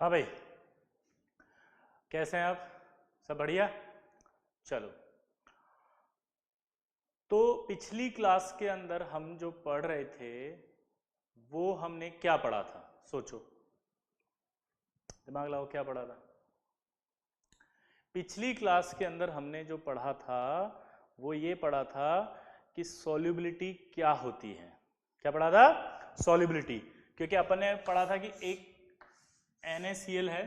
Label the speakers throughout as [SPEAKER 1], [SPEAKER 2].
[SPEAKER 1] हाँ भाई, कैसे हैं आप? सब बढ़िया। चलो, तो पिछली क्लास के अंदर हम जो पढ़ रहे थे वो हमने क्या पढ़ा था? सोचो, दिमाग लगाओ, क्या पढ़ा था पिछली क्लास के अंदर? हमने जो पढ़ा था वो ये पढ़ा था कि सॉल्युबिलिटी क्या होती है। क्या पढ़ा था? सॉल्युबिलिटी। क्योंकि अपन ने पढ़ा था कि एक NaCl है,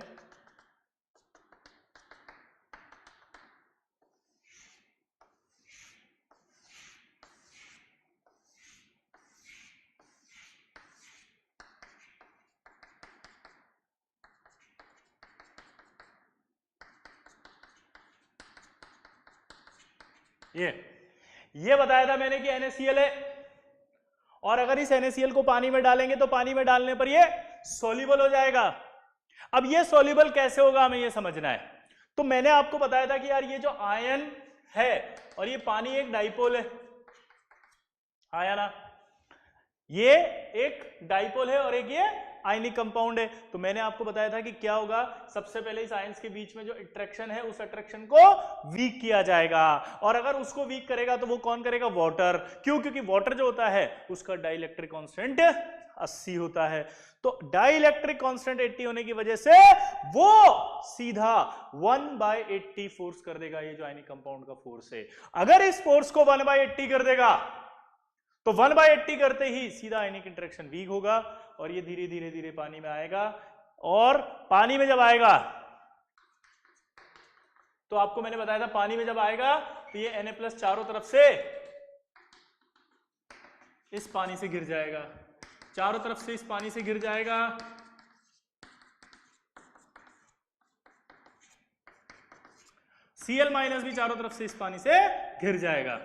[SPEAKER 1] ये बताया था मैंने कि NaCl है, और अगर इस NaCl को पानी में डालेंगे तो पानी में डालने पर ये सॉल्युबल हो जाएगा। अब ये सॉल्युबल कैसे होगा हमें ये समझना है। तो मैंने आपको बताया था कि यार ये जो आयन है और ये पानी एक डाइपोल है, आया ना? ये एक डाइपोल है और एक ये आयनिक कंपाउंड है। तो मैंने आपको बताया था कि क्या होगा, सबसे पहले इस आयंस के बीच में जो अट्रैक्शन है उस अट्रैक्शन को वीक किया जाएगा, और अगर उसको वीक करेगा तो वो कौन करेगा? वाटर। क्यों? क्योंकि वाटर जो होता है उसका डाइलेक्ट्रिक कांस्टेंट 80 होता है। तो डाइलेक्ट्रिक कांस्टेंट 80 होने की वजह से वो सीधा 1/80 फोर्स कर देगा, ये जो आयनिक कंपाउंड का फोर्स है। अगर इस फोर्स को 1/80 कर देगा तो 1/80 करते ही सीधा आयनिक इंटरेक्शन वीक होगा और ये धीरे धीरे धीरे पानी में आएगा, और पानी में जब आएगा तो आपको मैंने बताया था पानी में जब आएगा तो ये Na+ चारों तरफ से इस पानी से गिर जाएगा, चारों तरफ से इस पानी से गिर जाएगा। Cl- भी चारों तरफ से इस पानी से घिर जाएगा।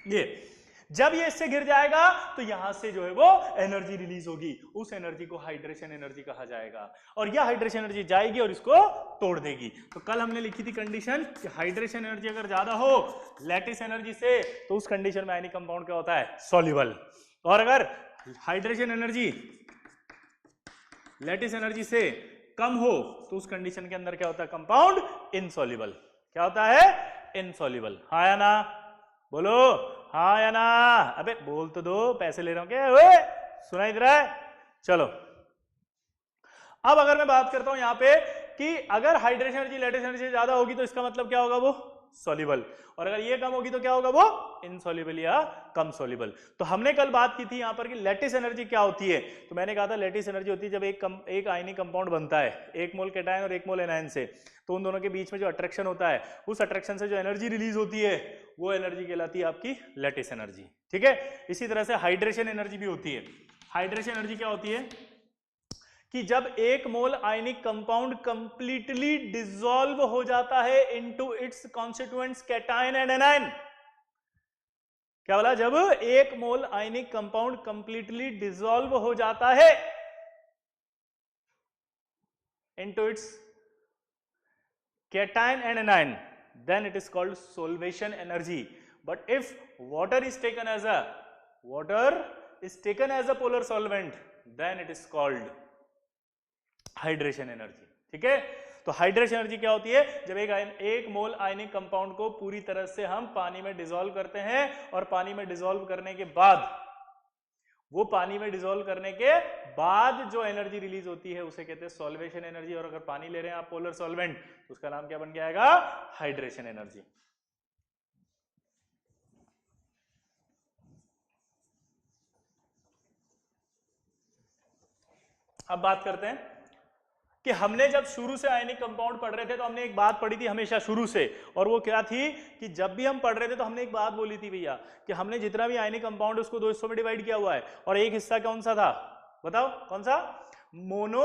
[SPEAKER 1] ये जब ये इससे गिर जाएगा तो यहां से जो है वो एनर्जी रिलीज होगी, उस एनर्जी को हाइड्रेशन एनर्जी कहा जाएगा, और यह हाइड्रेशन एनर्जी जाएगी और इसको तोड़ देगी। तो कल हमने लिखी थी कंडीशन कि हाइड्रेशन एनर्जी अगर ज्यादा हो लैटिस एनर्जी से तो उस कंडीशन में आयनिक कंपाउंड क्या होता है? सॉल्युबल। और अगर हाइड्रेशन एनर्जी लैटिस एनर्जी से कम हो तो उस कंडीशन के अंदर क्या होता है? Compound insoluble. क्या होता है? इनसॉल्युबल। हाँ या ना? बोलो हाँ या ना? अबे बोल तो दो, पैसे ले रहा हूं क्या? ओए सुनाई दे रहा है? चलो, अब अगर मैं बात करता हूं यहां पे कि अगर हाइड्रेशन एनर्जी लैटिस एनर्जी से ज्यादा होगी तो इसका मतलब क्या होगा? वो सॉल्युबल। और अगर ये कम होगी तो क्या होगा? वो इनसॉल्युबल या कम सॉल्युबल। तो हमने कल बात की थी यहां पर कि लैटिस एनर्जी क्या होती है। तो मैंने कहा था लैटिस एनर्जी होती है जब एक आयनिक कंपाउंड बनता है, 1 मोल कैटायन और 1 मोल एनायन से, तो उन दोनों के बीच में जो अट्रैक्शन होता है उस अट्रैक्शन से जो एनर्जी रिलीज होती है वो एनर्जी कहलाती है आपकी लैटिस एनर्जी। ठीक है? इसी तरह से हाइड्रेशन एनर्जी भी होती है। हाइड्रेशन एनर्जी क्या होती है कि जब 1 मोल आयनिक कंपाउंड कंप्लीटली डिसॉल्व हो जाता है into its constituents cation and anion. क्या बोला? जब 1 मोल आयनिक कंपाउंड कंप्लीटली डिसॉल्व हो जाता है into its cation and anion, then it is called solvation energy. But if water is taken as a polar solvent, then it is called hydration energy. ठीक है? तो hydration energy क्या होती है? जब एक मोल आयनिक कंपाउंड को पूरी तरह से हम पानी में डिसॉल्व करते हैं, और पानी में डिसॉल्व करने के बाद वो पानी में डिसॉल्व करने के बाद जो एनर्जी रिलीज होती है उसे कहते हैं सॉल्वेशन एनर्जी। और अगर पानी ले रहे हैं आप पोलर सॉल्वेंट तो उसका नाम क्या बन के आएगा? Hydration energy. अब बात करते हैं कि हमने जब शुरू से आयनिक कंपाउंड पढ़ रहे थे तो हमने एक बात पढ़ी थी हमेशा शुरू से, और वो क्या थी कि जब भी हम पढ़ रहे थे तो हमने एक बात बोली थी भैया कि हमने जितना भी आयनिक कंपाउंड है उसको दो हिस्सों में डिवाइड किया हुआ है, और एक हिस्सा कौन सा था? बताओ कौन सा? Mono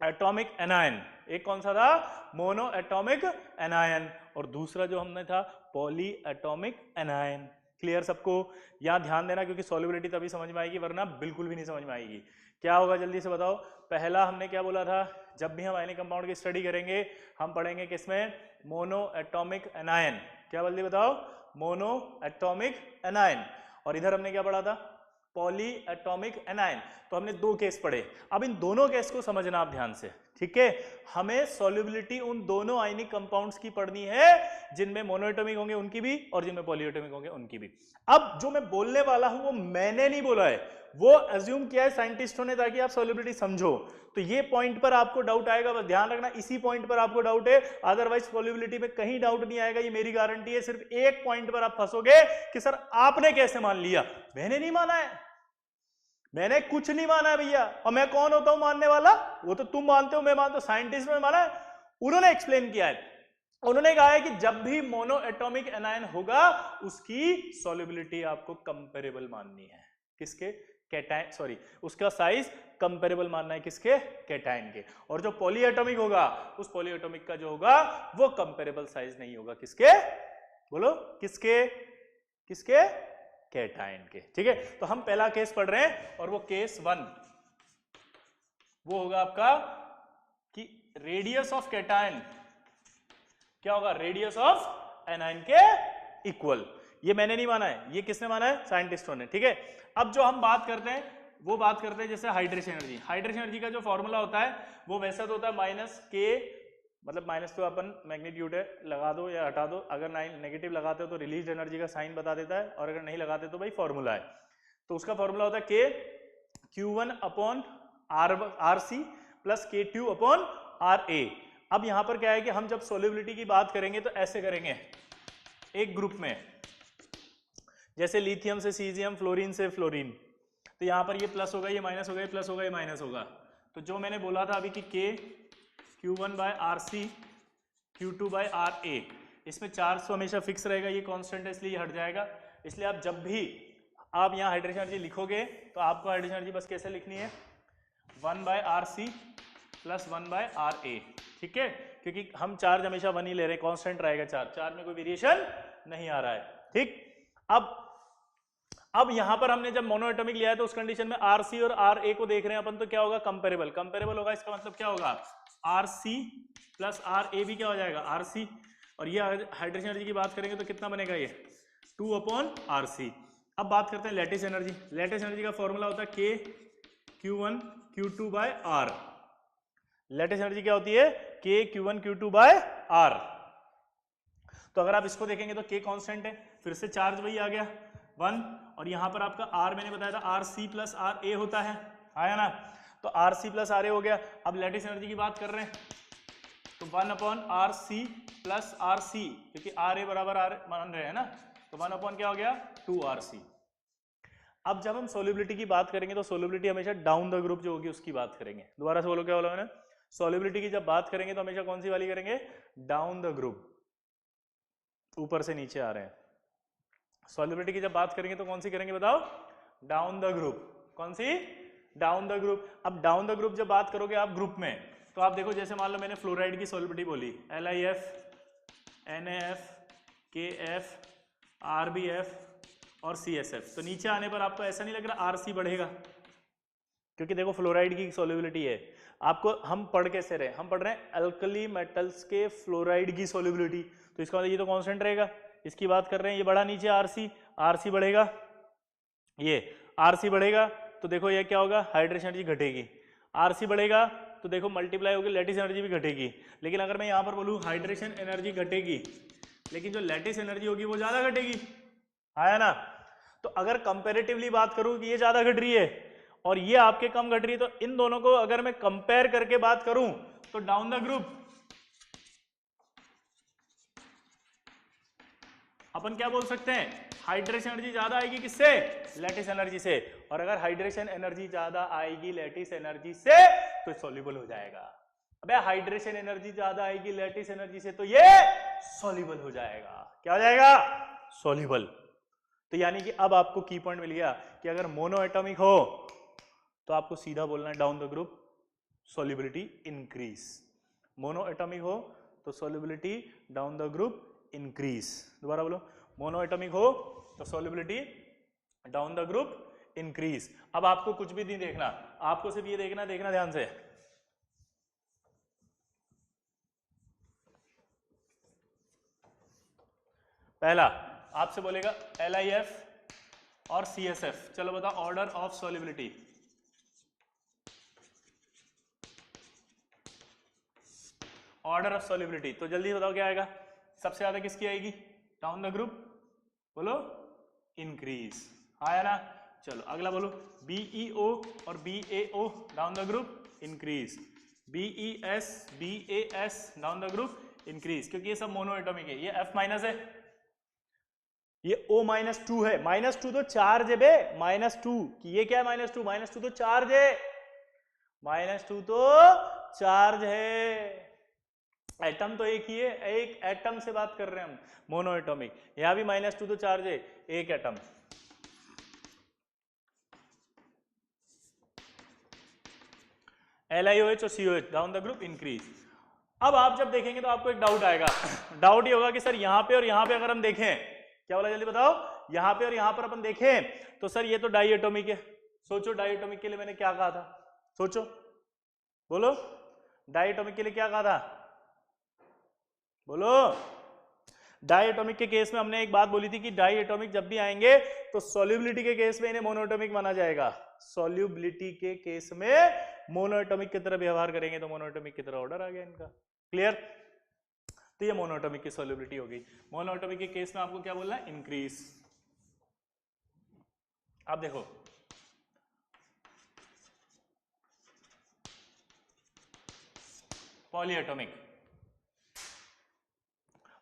[SPEAKER 1] atomic anion. एक कौन सा था? Mono atomic anion. और दूसरा जो हमने था पॉली एटॉमिक एनायन। क्लियर सबको? यहां ध्यान देना क्योंकि सॉल्युबिलिटी तभी समझ में आएगी वरना बिल्कुल भी नहीं समझ में आएगी। क्या होगा जल्दी से बताओ? पहला हमने क्या बोला था, जब भी हम आयनिक कंपाउंड की स्टडी करेंगे हम पढ़ेंगे किसमें, मोनो एटॉमिक एनायन। क्या जल्दी बताओ, मोनो एटॉमिक एनायन। और इधर हमने क्या पढ़ा था, पॉली एटॉमिक एनायन। तो हमने दो केस पढ़े, अब इन दोनों केस को समझना आप ध्यान से, ठीक है। हमें सॉल्युबिलिटी उन दोनों आयनिक कंपाउंड्स की पढ़नी है जिनमें मोनोएटॉमिक होंगे उनकी भी और जिनमें पॉलीएटॉमिक होंगे उनकी भी। अब जो मैं बोलने वाला हूं वो मैंने नहीं बोला है, वो अज्यूम किया है साइंटिस्टों ने ताकि आप सॉल्युबिलिटी समझो। तो ये पॉइंट पर आपको डाउट आएगा, बस ध्यान रखना इसी पॉइंट पर आपको डाउट है, अदरवाइज सॉल्युबिलिटी में कहीं डाउट नहीं आएगा, ये मेरी गारंटी है। सिर्फ एक पॉइंट पर आप फंसोगे कि सर आपने कैसे मान लिया। मैंने नहीं माना है, मैंने कुछ नहीं माना है भैया, और मैं कौन होता हूं मानने वाला, वो तो तुम मानते हो मैं मानता हूं, साइंटिस्ट ने माना है, उन्होंने एक्सप्लेन किया है। उन्होंने कहा है कि जब भी मोनो एटॉमिक एनायन होगा उसकी सॉल्युबिलिटी आपको कंपेरेबल माननी है, किसके, कैटायन, सॉरी उसका साइज कंपेरेबल मानना है किसके, कैटायन के। और जो पॉली एटॉमिक होगा उस पॉली एटॉमिक का जो होगा वो कंपेरेबल साइज नहीं होगा किसके, बोलो किसके, किसके, कैटायन के, ठीक है। तो हम पहला केस पढ़ रहे हैं और वो केस 1 वो होगा आपका कि रेडियस ऑफ कैटायन क्या होगा, रेडियस ऑफ एनायन के इक्वल। ये मैंने नहीं माना है, ये किसने माना है, साइंटिस्टों ने, ठीक है। अब जो हम बात करते हैं वो बात करते हैं जैसे हाइड्रेशन एनर्जी। हाइड्रेशन एनर्जी का जो फॉर्मूला होता है वो वैसा तो होता है माइनस के, मतलब माइनस तो अपन मैग्नीट्यूड है, लगा दो या हटा दो, अगर नेगेटिव लगाते हो तो रिलीज एनर्जी का साइन बता देता है, और अगर नहीं लगाते तो भाई फॉर्मूला है। तो उसका फॉर्मूला होता है K Q1 upon R C plus K2 upon r a. अब यहां पर क्या है कि हम जब सोल्युबिलिटी की बात करेंगे तो ऐसे करेंगे, एक ग्रुप में जैसे लिथियम से सीजियम, फ्लोरीन से फ्लोरीन, तो यहां पर ये प्लस होगा, ये माइनस होगा, ये प्लस होगा, ये माइनस होगा। तो जो मैंने बोला था अभी कि K Q1 by r c, Q2 by r a, इसमें चार्ज तो हमेशा फिक्स रहेगा, ये कांस्टेंट है इसलिए ये हट जाएगा। इसलिए आप जब भी आप यहाँ हाइड्रेशन एनर्जी लिखोगे तो आपको हाइड्रेशन एनर्जी बस कैसे लिखनी है, 1 by r C plus 1 by r a, ठीक है, क्योंकि हम चार्ज हमेशा 1 ही ले रहे हैं, कांस्टेंट रहेगा चार्ज में कोई वेरिएशन नहीं आ रहा है, ठीक। अब यहां पर हमने जब मोनोएटॉमिक लिया है तो उस कंडीशन में आर सी और आर ए को देख रहे हैं अपन, तो क्या होगा, कंपेरेबल, कंपेरेबल होगा, इसका मतलब क्या होगा, R C plus R A भी क्या हो जाएगा, आर सी। और ये हाइड्रेशन एनर्जी की बात करेंगे तो कितना बनेगा, ये 2 अपॉन आर सी। अब बात करते हैं लैटिस एनर्जी। लैटिस एनर्जी का फॉर्मूला होता है K Q1 Q2 by are. Lattice energy क्या होती है, K Q1 Q2 by are. तो अगर आप इसको देखेंगे तो के कांस्टेंट है, फिर से चार्ज वही आ गया 1, और यहां पर आपका आर मैंने बताया था R C plus R A होता है, आया ना, तो R C plus R A हो गया। अब लैटिस एनर्जी की बात कर रहे हैं तो 1 upon R C plus R C, क्योंकि आर ए बराबर आर मान रहे हैं ना, तो 1 अपॉन क्या हो गया, 2 आर सी। अब जब हम सोल्युबिलिटी की बात करेंगे तो सोल्युबिलिटी हमेशा डाउन द ग्रुप जो होगी उसकी बात करेंगे। दोबारा से बोलो, क्या बोला मैंने, सोल्युबिलिटी की जब बात करेंगे तो हमेशा कौन सी वाली करेंगे, डाउन द ग्रुप, ऊपर से नीचे आ रहे हैं। सॉल्युबिलिटी की जब बात करेंगे तो कौन सी करेंगे बताओ, डाउन द ग्रुप, कौन सी, डाउन द ग्रुप। अब डाउन द ग्रुप जब बात करोगे आप ग्रुप में, तो आप देखो जैसे मान लो मैंने फ्लोराइड की सॉल्युबिलिटी बोली, LiF, NaF, KF, RbF और CSF, तो नीचे आने पर आपको ऐसा नहीं लग रहा RC बढ़ेगा, क्योंकि देखो फ्लोराइड की सॉल्युबिलिटी है। आपको हम पढ़ कैसे रहे, हम पढ़ रहे हैं अल्कली मेटल्स के फ्लोराइड की सॉल्युबिलिटी, तो इसका मतलब ये तो कांस्टेंट रहेगा। इसकी बात कर रहे हैं, ये बढ़ा नीचे आरसी बढ़ेगा, ये आरसी बढ़ेगा, तो देखो ये क्या होगा, हाइड्रेशन एनर्जी घटेगी। आरसी बढ़ेगा तो देखो मल्टीप्लाई होगी, लैटिस एनर्जी भी घटेगी। लेकिन अगर मैं यहाँ पर बोलूँ हाइड्रेशन एनर्जी घटेगी, लेकिन जो लैटिस एनर्जी होगी वो ज्यादा घटेगी, आया ना। तो अगर कंपेरेटिवली बात करूँ कि ये ज्यादा घट रही है और ये आपके कम घट रही है, तो इन दोनों को अगर मैं कंपेयर करके बात करूं तो डाउन द ग्रुप अपन क्या बोल सकते हैं, हाइड्रेशन एनर्जी ज्यादा आएगी किससे, लैटिस एनर्जी से। और अगर हाइड्रेशन एनर्जी ज्यादा आएगी लैटिस एनर्जी से तो सॉल्युबल हो जाएगा। अबे हाइड्रेशन एनर्जी ज्यादा आएगी लैटिस एनर्जी से तो ये सॉल्युबल हो जाएगा, क्या हो जाएगा, सॉल्युबल। तो यानी कि अब आपको की पॉइंट मिल गया कि अगर मोनो एटॉमिक हो तो आपको सीधा बोलना है down the group solubility increase, mono atomic हो तो solubility down the group increase. दोबारा बोलो, मोनो एटॉमिक हो तो solubility down the group increase. अब आपको कुछ भी नहीं देखना, आपको सिर्फ ये देखना ध्यान से। पहला आपसे बोलेगा LIF और CSF, चलो बताओ order of solubility. Order of solubility तो जल्दी बताओ क्या आएगा, सबसे ज्यादा किसकी आएगी, डाउन द ग्रुप, बोलो इंक्रीज, आया ना। चलो अगला बोलो BEO और BAO down the group increase, BES BAS down the group increase, क्योंकि ये सब मोनो एटॉमिक है। ये F माइनस है, ये O-2 है, -2 तो चार्ज है बे, -2 कि ये क्या है -2 तो चार्ज है, -2 तो चार्ज है, एटम तो एक ही है, एक एटम से बात कर रहे हैं हम, मोनो एटॉमिक। यहां भी -2 तो चार्ज है, एक एटम। LiOH और COH down the group increase. अब आप जब देखेंगे तो आपको एक डाउट आएगा, डाउट ये होगा कि सर यहां पे और यहां पे अगर हम देखें, क्या बोला जल्दी बताओ, यहां पे और यहां पर अपन देखें तो सर ये तो डाई एटॉमिक है। सोचो डाई एटॉमिक के लिए मैंने क्या कहा था, सोचो बोलो, डाई एटॉमिक के लिए क्या कहा था, बोलो। डाई एटॉमिक के केस में हमने एक बात बोली थी कि डाई एटॉमिक जब भी आएंगे तो सॉल्युबिलिटी के केस में इन्हें मोनोएटॉमिक माना जाएगा, सॉल्युबिलिटी के केस में मोनोएटॉमिक की तरह व्यवहार करेंगे तो मोनोएटॉमिक की तरह ऑर्डर आ गया इनका, क्लियर। तो ये मोनोएटॉमिक की सॉल्युबिलिटी होगी। मोनोएटॉमिक के केस में आपको क्या बोलना है, इंक्रीज। अब देखो पॉलीएटॉमिक,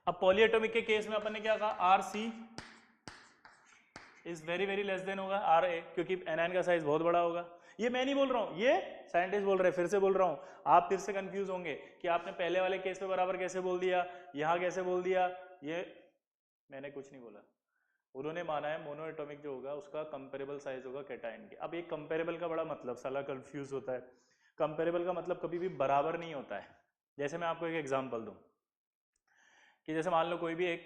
[SPEAKER 1] अब पॉलीएटॉमिक के केस में अपन ने क्या कहा, RC is very very less than होगा RA, क्योंकि एनायन का साइज बहुत बड़ा होगा। ये मैं नहीं बोल रहा हूं, ये साइंटिस्ट बोल रहे हैं, फिर से बोल रहा हूं, आप फिर से कंफ्यूज होंगे कि आपने पहले वाले केस में बराबर कैसे बोल दिया, यहां कैसे बोल दिया। ये मैंने कुछ नहीं बोला, उन्होंने माना है मोनोएटॉमिक जो होगा उसका कंपेरेबल साइज होगा कैटायन के। अब एक कंपेरेबल का बड़ा मतलब साला कंफ्यूज होता है, कंपेरेबल का मतलब कभी भी बराबर नहीं होता है। जैसे मैं आपको एक एग्जांपल दूं कि जैसे मान लो कोई भी एक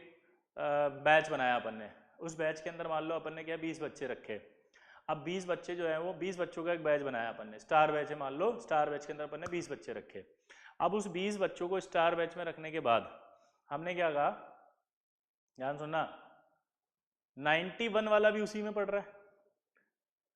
[SPEAKER 1] बैच बनाया अपन ने, उस बैच के अंदर मान लो अपन ने क्या 20 बच्चे रखे। अब 20 बच्चे जो है वो 20 बच्चों का एक बैच बनाया अपन ने, स्टार बैच है मान लो, स्टार बैच के अंदर अपन ने 20 बच्चे रखे। अब उस 20 बच्चों को स्टार बैच में रखने के बाद हमने क्या कहा, ध्यान सुनना, 91 वाला भी उसी में पड़ रहा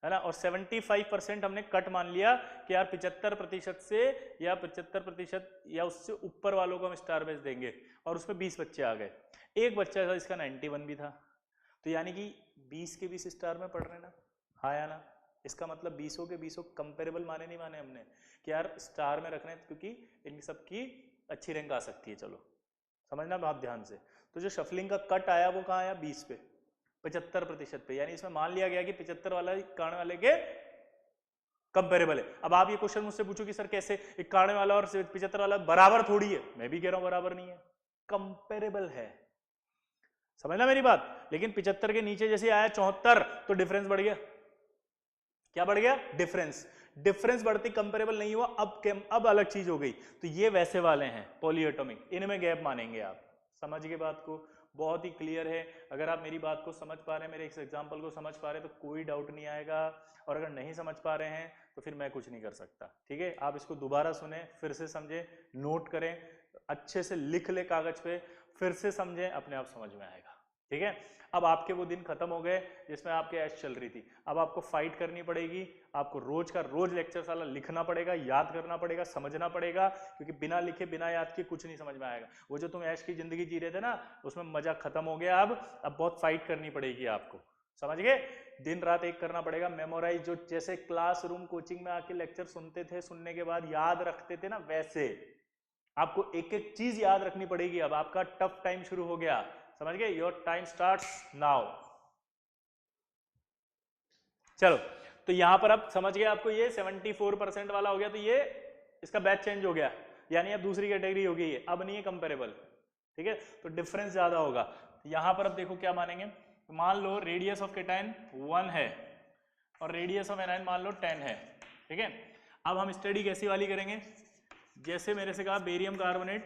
[SPEAKER 1] है ना, और 75% हमने कट मान लिया कि यार 75% से या 75% या उससे ऊपर वालों को हम स्टार बैच देंगे, और उसमें 20 बच्चे आ गए, एक बच्चा था इसका 91 भी था, तो यानी कि 20 के 20 स्टार में पढ़ रहे ना, हाँ या ना। इसका मतलब 20 के 20 कंपेरेबल माने नहीं माने हमने कि यार स्टार में रखने, क्योंकि इन सबकी अच्छी रैंक आ सकती है। चलो समझना बात ध्यान से। तो जो शफलिंग का कट आया वो कहाँ आया, 20 पे, 75% पे, यानी इसमें मान लिया गया कि 75 वाला इक्यानवे वाले के कंपेरेबल है। अब आप ये क्वेश्चन मुझसे पूछो कि सर कैसे 91 वाला और 75 वाला बराबर थोड़ी है, मैं भी कह रहा हूं बराबर नहीं है, कंपेरेबल है, समझना मेरी बात। लेकिन 75 के नीचे जैसे आया 74 तो डिफरेंस बढ़ गया, क्या बढ़ गया, डिफरेंस, डिफरेंस बढ़ती कंपेरेबल नहीं हुआ, अब अलग चीज हो गई। तो ये वैसे वाले हैं पॉलीएटॉमिक, इनमें गैप मानेंगे आप, समझ गए बात को, बहुत ही क्लियर है। अगर आप मेरी बात को समझ पा रहे हैं, मेरे इस एग्जांपल को समझ पा रहे हैं तो कोई डाउट नहीं आएगा, और अगर नहीं समझ पा रहे हैं तो फिर मैं कुछ नहीं कर सकता, ठीक है। आप इसको दोबारा सुने, फिर से समझें, नोट करें, अच्छे से लिख ले कागज पे, फिर से समझें, अपने आप समझ में आएगा, ठीक है। अब आपके वो दिन खत्म हो गए जिसमें आपके ऐश चल रही थी, अब आपको फाइट करनी पड़ेगी, आपको रोज का रोज लेक्चर साला लिखना पड़ेगा, याद करना पड़ेगा, समझना पड़ेगा, क्योंकि बिना लिखे बिना याद के कुछ नहीं समझ में आएगा। वो जो तुम ऐश की जिंदगी जी रहे थे ना, उसमें मजा खत्म हो गया, अब बहुत फाइट करनी पड़ेगी आपको, समझ गए। दिन रात एक करना पड़ेगा, मेमोराइज, जो जैसे क्लासरूम कोचिंग में आके लेक्चर सुनते थे, सुनने के बाद याद रखते थे ना, वैसे आपको एक एक चीज याद रखनी पड़ेगी। अब आपका टफ टाइम शुरू हो गया, समझ गए, योर टाइम स्टार्ट्स नाउ। चलो तो यहां पर आप समझ गए, आपको ये 74% वाला हो गया, तो ये इसका बैच चेंज हो गया, यानी अब दूसरी कैटेगरी हो गई है, अब नहीं है कंपेरेबल, ठीक है। तो डिफरेंस ज्यादा होगा। यहां पर अब देखो क्या मानेंगे, तो मान लो रेडियस ऑफ केटाइन 1 है और रेडियस ऑफ एनायन मान लो 10 है, ठीक है। अब हम स्टडी कैसी वाली करेंगे, जैसे मेरे से कहा बेरियम कार्बोनेट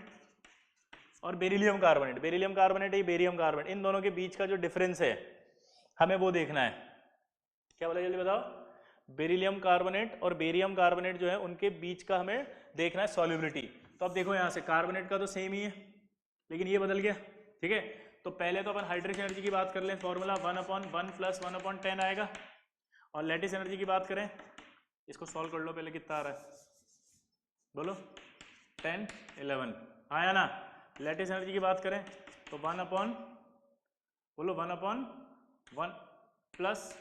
[SPEAKER 1] और बेरिलियम कार्बोनेट, बेरिलियम कार्बोनेट है, बेरियम कार्बोनेट, इन दोनों के बीच का जो डिफरेंस है हमें वो देखना है, क्या बोला जल्दी बताओ? बेरिलियम कार्बोनेट और बेरियम कार्बोनेट जो है उनके बीच का हमें देखना है सॉल्युबिलिटी। तो अब देखो यहाँ से कार्बोनेट का तो सेम ही है, लेकिन ये बदल गया, ठीक है। तो पहले तो अपन हाइड्रेशन एनर्जी की बात कर लें, फॉर्मूला 1/1 + 1/10 आएगा। और लैटिस एनर्जी की बात करें, इसको सॉल्व कर लो पहले, कितना आ रहा है बोलो? 10 11 आया ना। लैटिस एनर्जी की बात करें तो 1/1 + 10,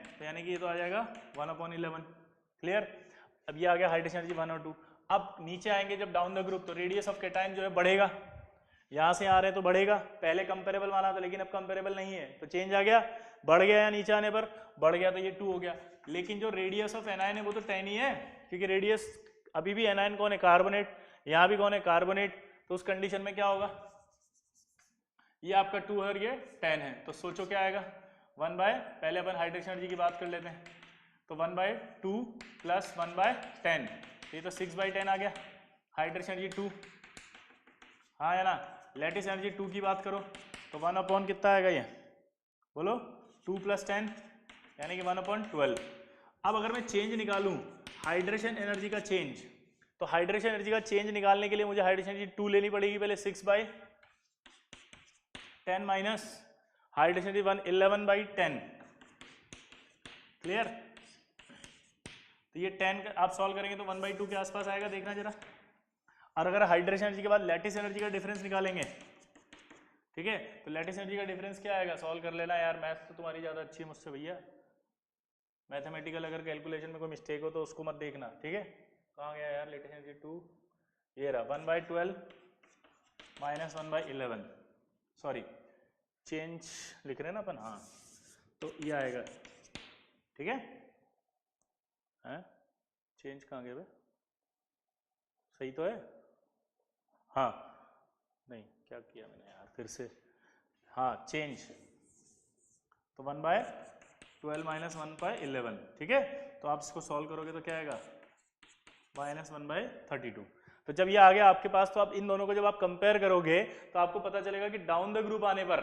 [SPEAKER 1] तो यानी कि ये तो आ जाएगा 1/11। क्लियर? अब ये आ गया हाइड्रेशन एनर्जी 1 और 2। अब नीचे आएंगे जब डाउन द ग्रुप, तो रेडियस ऑफ कैटायन जो है बढ़ेगा, यहाँ से आ रहे तो बढ़ेगा। पहले कंपेरेबल माना था, लेकिन अब कंपेरेबल नहीं है, तो चेंज आ गया, बढ़ गया। या नीचे आने पर बढ़ गया, तो ये 2 हो गया। लेकिन जो रेडियस ऑफ एनायन है वो तो 10 ही है, क्योंकि रेडियस अभी भी एनायन कौन है? कार्बोनेट। यहाँ भी कौन है? कार्बोनेट। तो उस कंडीशन में क्या होगा? ये आपका 2 है और ये 10 है, तो सोचो क्या आएगा? 1/, पहले अपन हाइड्रेशन एनर्जी की बात कर लेते हैं, तो 1/2 + 1/10, ये तो 6/10 आ गया। हाइड्रेशन एनर्जी 2, हाँ है ना। लैटिस एनर्जी 2 की बात करो तो 1/, कितना आएगा ये बोलो? 2 + 10 यानी कि 1/12। अब अगर मैं चेंज निकालूं हाइड्रेशन एनर्जी का चेंज, तो हाइड्रेशन एनर्जी का चेंज निकालने के लिए मुझे हाइड्रेशन एनर्जी 2 लेनी पड़ेगी पहले, 6/10 माइनस हाइड्रेशन एनर्जी 1 11/10। क्लियर? तो ये 10 आप सॉल्व करेंगे तो 1/2 के आसपास आएगा, देखना जरा। और अगर हाइड्रेशन एनर्जी के बाद लैटिस एनर्जी का डिफरेंस निकालेंगे, ठीक है, तो लैटिस एनर्जी का डिफरेंस क्या आएगा? सॉल्व कर लेना यार, मैथ तो तुम्हारी ज़्यादा अच्छी है मुझसे भैया। मैथमेटिकल अगर कैलकुलेशन में कोई मिस्टेक हो तो उसको मत देखना, ठीक है। कहाँ गया यार लैटिस एनर्जी 2? ये रहा, 1/12 माइनस 1/11, सॉरी चेंज लिख रहे हैं ना अपन, हाँ, तो ये आएगा, ठीक है। चेंज कहाँ गया भाई? सही तो है? हाँ, नहीं क्या किया मैंने यार, फिर से, हाँ चेंज, तो 1/12 माइनस 1/11, ठीक है। तो आप इसको सॉल्व करोगे तो क्या आएगा? -1/32। तो जब ये आ गया आपके पास, तो आप इन दोनों को जब आप कंपेयर करोगे तो आपको पता चलेगा कि डाउन द ग्रुप आने पर,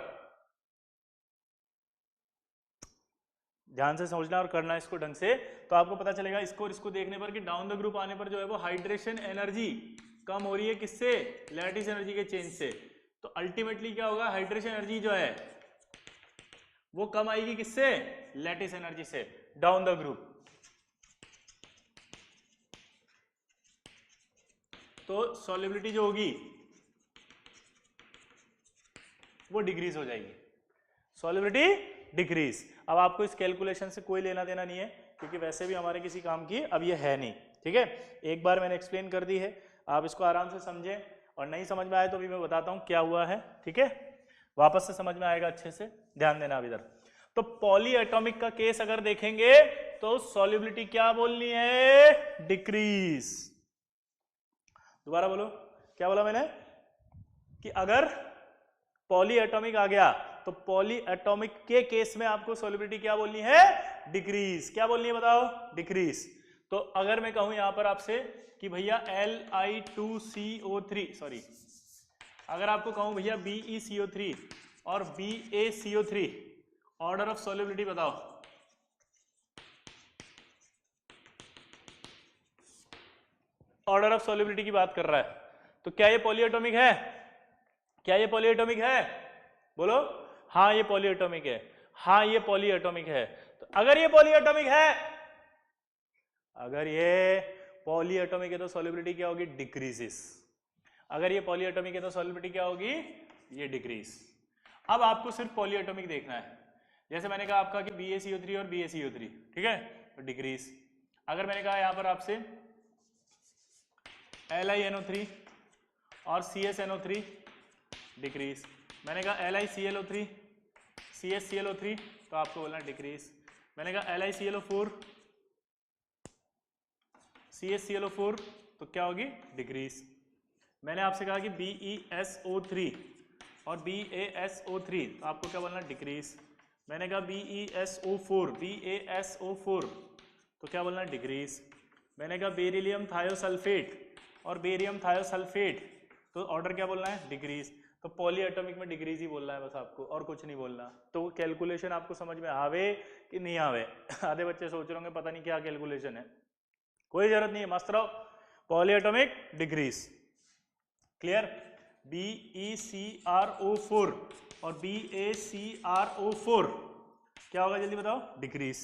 [SPEAKER 1] ध्यान से समझना और करना इसको ढंग से, तो आपको पता चलेगा इसको और इसको देखने पर कि डाउन द ग्रुप आने पर जो है वो हाइड्रेशन एनर्जी कम हो रही है, किससे? लैटिस एनर्जी के चेंज से। तो अल्टीमेटली क्या होगा? हाइड्रेशन एनर्जी जो है वो कम आएगी, किससे? लैटिस एनर्जी से, डाउन द ग्रुप। तो सॉल्युबिलिटी जो होगी वो डिक्रीज हो जाएगी, सॉल्युबिलिटी डिक्रीज। अब आपको इस कैलकुलेशन से कोई लेना देना नहीं है, क्योंकि वैसे भी हमारे किसी काम की अब ये है नहीं, ठीक है। एक बार मैंने एक्सप्लेन कर दी है, आप इसको आराम से समझें, और नहीं समझ में आए तो भी मैं बताता हूं क्या हुआ है, ठीक है। वापस से समझ में आएगा अच्छे से, ध्यान देना अब इधर। तो पॉली एटॉमिक का केस अगर देखेंगे तो सॉल्युबिलिटी क्या बोलनी है? डिक्रीज। दोबारा बोलो, क्या बोला मैंने? कि अगर पॉली एटॉमिक आ गया तो पॉली एटॉमिक के केस में आपको सॉल्युबिलिटी क्या बोलनी है? डिक्रीज। क्या बोलनी है बताओ? डिक्रीज। तो अगर मैं कहूं यहां पर आपसे कि भैया Li2CO3, सॉरी, अगर आपको कहूं भैया BeCO3 और BaCO3, ऑर्डर ऑफ सॉल्युबिलिटी बताओ। ऑर्डर ऑफ सॉल्युबिलिटी की बात कर रहा है, तो क्या ये पॉलीएटॉमिक है? क्या ये पॉलीएटॉमिक है? बोलो, हाँ ये पॉलीएटॉमिक है, हाँ ये पॉलीएटॉमिक है। तो अगर ये पॉलीएटॉमिक है, अगर ये पॉलीएटॉमिक है तो सॉल्युबिलिटी क्या होगी? डिक्रीजेस। अगर ये पॉलीएटॉमिक है तो सॉल्युबिलिटी क्या होगी? ये डिक्रीज। अब आपको सिर्फ पॉलीएटॉमिक देखना है, जैसे मैंने कहा आपका कि BaCO3 और BaCO3, ठीक है, तो डिक्रीज। अगर मैंने कहा यहां पर आपसे LiNO3 और CsNO3, डिक्रीज। मैंने कहा LiClO3 CsClO3, तो आपको बोलना डिक्रीज। मैंने कहा LiClO4 CsClO4, तो क्या होगी? डिक्रीज। मैंने आपसे कहा कि BeSO3 और BaSO3, तो आपको क्या बोलना? डिक्रीज। मैंने कहा BeSO4 तो क्या बोलना? डिक्रीज। मैंने कहा बेरिलियम थायोसल्फेट और बेरियम थायोसल्फेट, तो ऑर्डर क्या बोलना है, डिग्रीज। तो पॉली एटॉमिक में डिग्रीज ही बोलना है बस आपको, और कुछ नहीं बोलना। तो कैलकुलेशन आपको समझ में आवे कि नहीं आवे। आधे बच्चे सोच रहे होंगे पता नहीं क्या कैलकुलेशन है, कोई जरूरत नहीं है, मस्त रहो। Poly atomic degrees, clear. BeCrO4 और BaCrO4 क्या होगा जल्दी बताओ, डिक्रीज।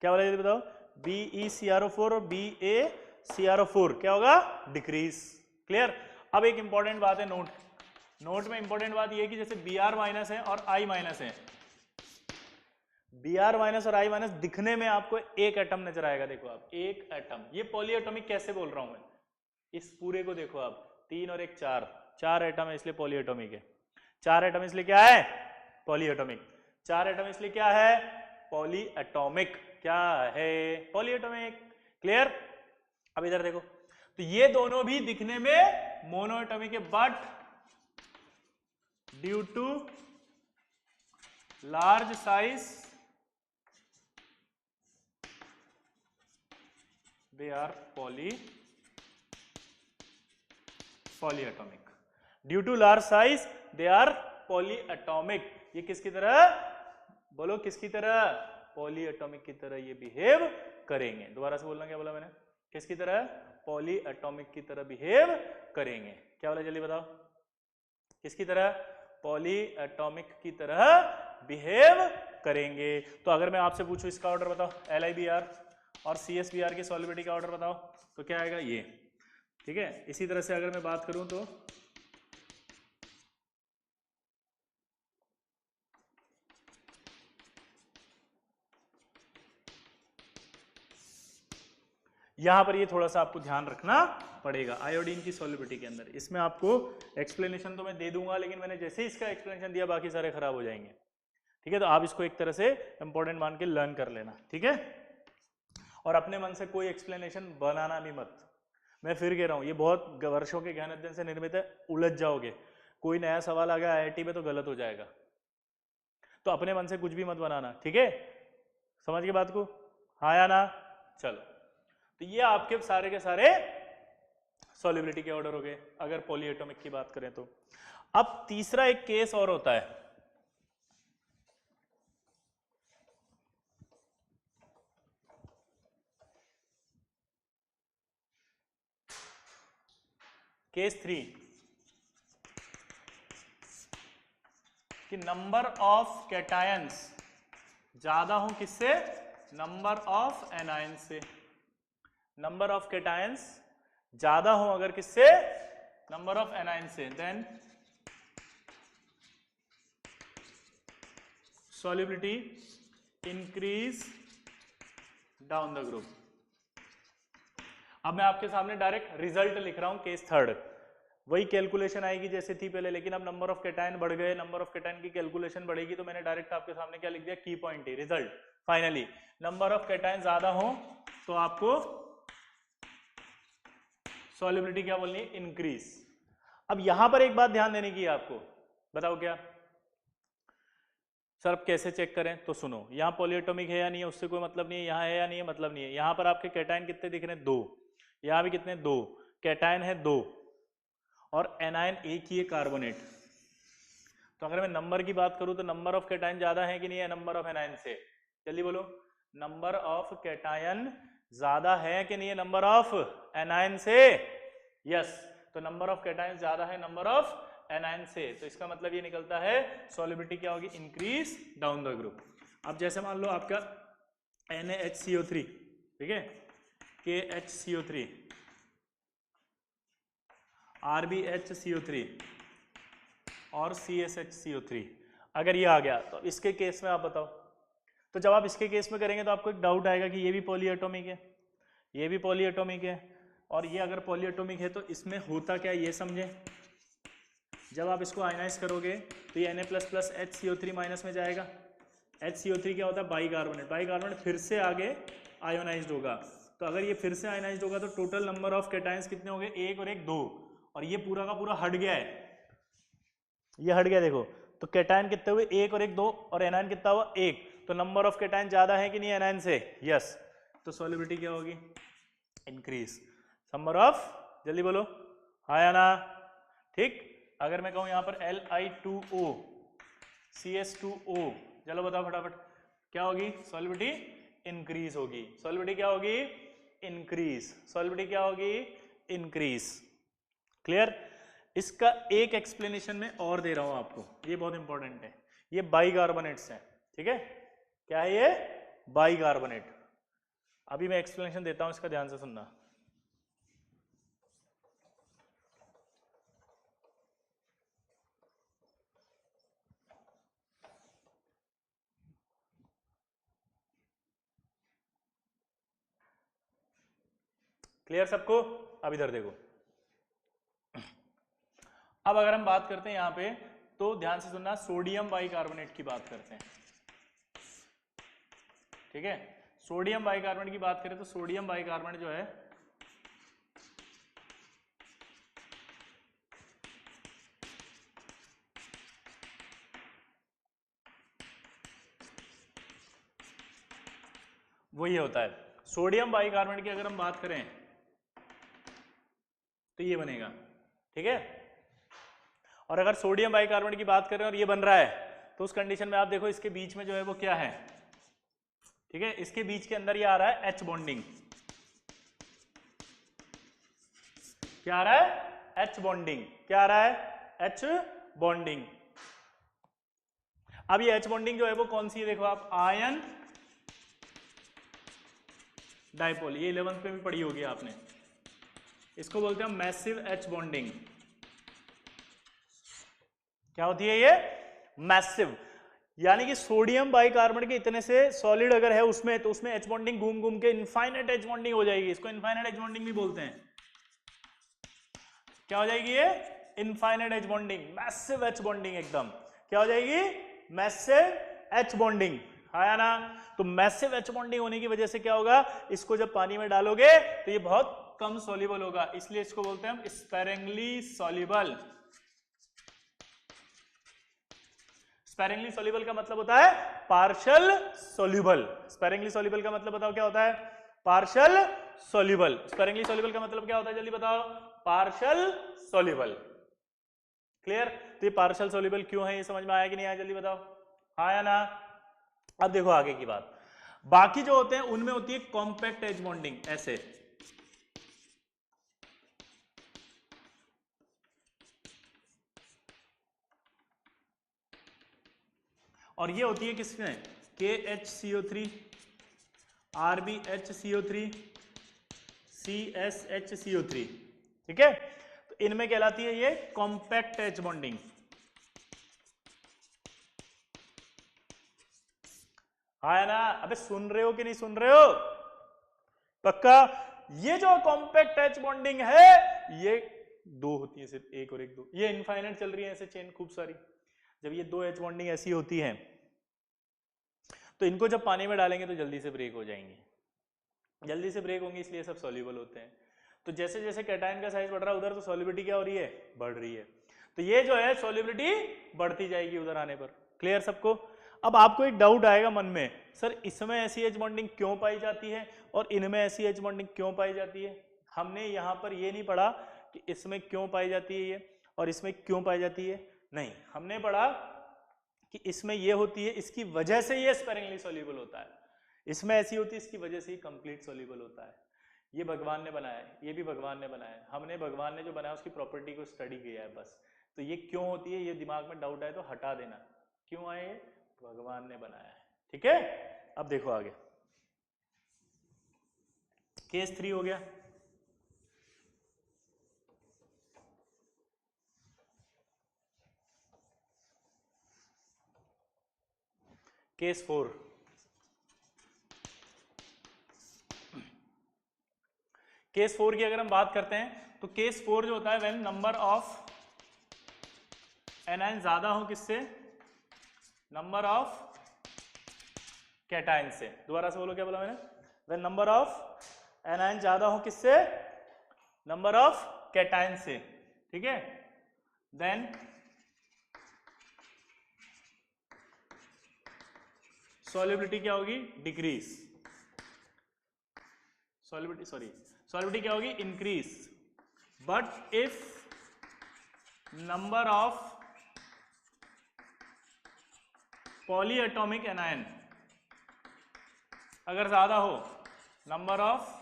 [SPEAKER 1] क्या बोला जल्दी बताओ, BeCrO4 और BaCrO4 क्या होगा, डिक्रीज, क्लियर। अब एक इंपॉर्टेंट बात है, नोट में इंपॉर्टेंट बात ये है कि जैसे Br माइनस है और I माइनस है, Br माइनस और I माइनस दिखने में आपको एक एटम नजर आएगा। देखो आप, एक एटम, ये पॉलीएटॉमिक कैसे बोल रहा हूं मैं, इस पूरे को देखो आप, 3 और 1 4 एटम है इसलिए पॉलीएटॉमिक है। 4 एटम इसलिए क्या है, पॉलीएटॉमिक। 4 एटम इसलिए क्या है, पॉलीएटॉमिक। क्या है, पॉलीएटॉमिक, क्लियर। अब इधर देखो, तो ये दोनों भी दिखने में मोनोएटॉमिक है, but due to large size they are polyatomic. Due to large size they are polyatomic. ये किसकी तरह बोलो, किसकी तरह, पॉलीएटॉमिक की तरह ये बिहेव करेंगे। दोबारा से बोलना, क्या बोला मैंने, किसकी तरह, पॉलीएटॉमिक की तरह बिहेव करेंगे। क्या बोला जल्दी बताओ, किसकी तरह, पॉलीएटॉमिक की तरह बिहेव करेंगे। तो अगर मैं आपसे पूछूं इसका ऑर्डर बताओ, LiBr और CsBr की सॉल्युबिलिटी का ऑर्डर बताओ, तो क्या आएगा ये, ठीक है। इसी तरह से अगर मैं बात करूं तो यहां पर ये थोड़ा सा आपको ध्यान रखना पड़ेगा आयोडीन की सॉल्युबिलिटी के अंदर। इसमें आपको एक्सप्लेनेशन तो मैं दे दूंगा, लेकिन मैंने जैसे ही इसका एक्सप्लेनेशन दिया बाकी सारे खराब हो जाएंगे, ठीक है। तो आप इसको एक तरह से इंपॉर्टेंट मान के लर्न कर लेना, ठीक है। और अपने मन से कोई एक्सप्लेनेशन बनाना भी मत। मैं फिर कह रहा हूं, ये बहुत वर्षों के गहन अध्ययन से निर्मित है, उलझ जाओगे। कोई नया सवाल आ गया IIT में तो गलत हो जाएगा, तो अपने मन से कुछ भी मत बनाना, ठीक है। समझ के बात को, हाँ या ना। चलो, तो ये आपके सारे के सारे सॉल्युबिलिटी के ऑर्डर हो गए अगर पॉलीएटॉमिक की बात करें तो। अब तीसरा एक केस और होता है, केस 3, कि नंबर ऑफ कैटायंस ज्यादा हो किससे, नंबर ऑफ एनायंस से। नंबर ऑफ कैटायंस ज्यादा हो अगर किससे, नंबर ऑफ एनायंस से, then solubility increase down the group। अब मैं आपके सामने डायरेक्ट रिजल्ट लिख रहा हूं, केस 3। वही कैलकुलेशन आएगी जैसे थी पहले, लेकिन अब नंबर ऑफ कैटायन बढ़ गए, नंबर ऑफ कैटायन की कैलकुलेशन बढ़ेगी, तो मैंने डायरेक्ट आपके सामने क्या लिख दिया, की point he result. Finally number of cation ज्यादा हो तो आपको सॉल्युबिलिटी क्या बोलनी है, इंक्रीज। अब यहां पर एक बात ध्यान देने की है आपको, बताओ क्या सर, अब कैसे चेक करें, तो सुनो, यहाँ पॉलीएटॉमिक है या नहीं है उससे कोई मतलब नहीं है, यहाँ है या नहीं है मतलब नहीं है। यहाँ पर आपके कैटायन कितने दिख रहे हैं, 2। यहाँ भी कितने, 2 कैटायन है, 2, और एनायन एक ही है, कार्बोनेट। तो अगर मैं नंबर की बात करूं तो नंबर ऑफ कैटायन ज्यादा है कि नहीं है नंबर ऑफ एनायन से, जल्दी बोलो, नंबर ऑफ कैटायन ज्यादा है कि नहीं है नंबर ऑफ एनायन से, यस। तो नंबर ऑफ कैटायन ज्यादा है नंबर ऑफ एनायन से, तो इसका मतलब ये निकलता है सॉल्युबिलिटी क्या होगी, इंक्रीज डाउन द ग्रुप। अब जैसे मान लो आपका NaHCO3, ठीक है, KHCO3, RbHCO3 और CSHCO3, अगर ये आ गया तो इसके केस में आप बताओ। तो जब आप इसके केस में करेंगे तो आपको एक डाउट आएगा कि ये भी पॉलीएटॉमिक है, ये भी पॉलीएटॉमिक है, और ये अगर पॉलीएटॉमिक है तो इसमें होता क्या ये समझे। जब आप इसको आयनाइज करोगे तो ये Na++HCO3 माइनस में जाएगा। HCO3 क्या होता है, बाइकार्बोनेट। बाइकार्बोनेट फिर से आगे आयोनाइज्ड होगा, तो अगर ये फिर से आयोनाइज्ड होगा तो टोटल नंबर ऑफ कैटायंस कितने हो गए, 1 और 1 2, और ये पूरा का पूरा हट गया है, ये हट गया देखो। तो कैटायन कितने हुए, 1 और 1 2, और एनायन कितना हुआ, 1। तो नंबर ऑफ कैटायन ज्यादा है कि नहीं एनायन से, यस। तो सॉल्युबिलिटी क्या होगी, इंक्रीज। नंबर ऑफ, जल्दी बोलो, हाँ या ना, ठीक। अगर मैं कहूं यहां पर Li2O CS2O, चलो बताओ फटाफट क्या होगी, सॉल्युबिलिटी इंक्रीज होगी। सॉल्युबिलिटी क्या होगी, इंक्रीज। सॉल्युबिलिटी क्या होगी, इंक्रीज। क्लियर। इसका एक एक्सप्लेनेशन में और दे रहा हूं आपको, ये बहुत इंपॉर्टेंट है। ये बाइकार्बोनेट्स है, ठीक है। क्या है ये, बाइकार्बोनेट। अभी मैं एक्सप्लेनेशन देता हूं, इसका ध्यान से सुनना। क्लियर सबको। अब इधर देखो, अब अगर हम बात करते हैं यहां पे, तो ध्यान से सुनना, सोडियम बाइकार्बोनेट की बात करते हैं, ठीक है। सोडियम बाइकार्बोनेट की बात करें तो सोडियम बाइकार्बोनेट जो है वो ये होता है, सोडियम बाइकार्बोनेट की अगर हम बात करें तो ये बनेगा, ठीक है। और अगर सोडियम बाइकार्बोनेट की बात करें और ये बन रहा है, तो उस कंडीशन में आप देखो इसके बीच में जो है वो क्या है, ठीक है। इसके बीच के अंदर ये आ रहा है एच बॉन्डिंग। क्या आ रहा है, एच बॉन्डिंग। क्या आ रहा है, एच बॉन्डिंग। अब ये एच बॉन्डिंग जो है वो कौन सी है, देखो आप, आयन डाइपोल, ये 11th पे भी पढ़ी होगी आपने। इसको बोलते हैं मैसिव एच बॉन्डिंग। क्या होती है ये, मैसिव। यानी कि सोडियम बाइकार्बोनेट के इतने से सॉलिड अगर है उसमें, तो उसमें एच बॉन्डिंग घूम घूम के इनफाइनाइट एच बॉन्डिंग हो जाएगी। इसको इनफाइनाइट एच बॉन्डिंग भी बोलते हैं। क्या हो जाएगी ये, infinite H bonding, massive H bonding एकदम। क्या हो जाएगी, मैसिव एच बॉन्डिंग। आया ना। तो मैसिव एच बॉन्डिंग होने की वजह से क्या होगा, इसको जब पानी में डालोगे तो ये बहुत कम सॉल्युबल होगा, इसलिए इसको बोलते हैं हम स्पेरिंगली सॉल्युबल। स्पेरिंगली सॉल्युबल का मतलब होता है पार्शियल सॉल्युबल। स्पेरिंगली सॉल्युबल का मतलब बताओ क्या होता है, पार्शियल सॉल्युबल। स्पेरिंगली सॉल्युबल का मतलब क्या होता है, जल्दी बताओ, पार्शियल सॉल्युबल। क्लियर। तो ये पार्शियल सॉल्युबल क्यों है, ये समझ में आया कि नहीं आया, जल्दी बताओ, आया ना। अब देखो आगे की बात, बाकी जो होते हैं उनमें होती है कॉम्पैक्ट एच बॉन्डिंग, ऐसे। और ये होती है किसमें, KHCO3, RbHCO3, CSHCO3, ठीक है। तो इनमें कहलाती है ये कॉम्पैक्ट एच बॉन्डिंग। हाँ ना। अबे सुन रहे हो कि नहीं सुन रहे हो, पक्का। ये जो कॉम्पैक्ट एच बॉन्डिंग है, ये दो होती है सिर्फ, एक और एक दो, ये इनफाइनाइट चल रही है ऐसे चेन खूब सारी। जब ये दो एच बॉन्डिंग ऐसी होती है, तो इनको जब पानी में डालेंगे तो जल्दी से ब्रेक हो जाएंगे, जल्दी से ब्रेक होंगे, इसलिए सब सॉल्युबल होते हैं। तो जैसे जैसे कैटायन का साइज बढ़ रहा है उधर, तो सॉल्युबिलिटी क्या हो रही है, बढ़ रही है। तो ये जो है सॉल्युबिलिटी बढ़ती जाएगी उधर आने पर। क्लियर सबको। अब आपको एक डाउट आएगा मन में, सर इसमें ऐसी एच बॉन्डिंग क्यों पाई जाती है और इनमें ऐसी एच बॉन्डिंग क्यों पाई जाती है। हमने यहां पर ये नहीं पढ़ा कि इसमें क्यों पाई जाती है ये और इसमें क्यों पाई जाती है, नहीं, हमने पढ़ा कि इसमें ये होती है, इसकी वजह से ये स्पेरिंगली सॉल्युबल होता है, इसमें ऐसी होती है, इसकी वजह से ही कंप्लीट सॉल्युबल होता है। ये भगवान ने बनाया है, ये भी भगवान ने बनाया है, हमने भगवान ने जो बनाया उसकी प्रॉपर्टी को स्टडी किया है बस। तो ये क्यों होती है, ये दिमाग में डाउट आए तो हटा देना, क्यों आए, भगवान ने बनाया है, ठीक है। अब देखो आगे, केस 3 हो गया। केस 4, केस 4 की अगर हम बात करते हैं तो केस 4 जो होता है, व्हेन नंबर ऑफ एनायन ज्यादा हो किससे, नंबर ऑफ कैटायन से। दोबारा से बोलो, क्या बोला मैंने, व्हेन नंबर ऑफ एनायन ज्यादा हो किससे, नंबर ऑफ कैटायन से, ठीक है। देन सॉल्युबिलिटी क्या होगी, डिक्रीज, सॉल्युबिलिटी क्या होगी, increase. But if number of polyatomic anion अगर ज्यादा हो नंबर ऑफ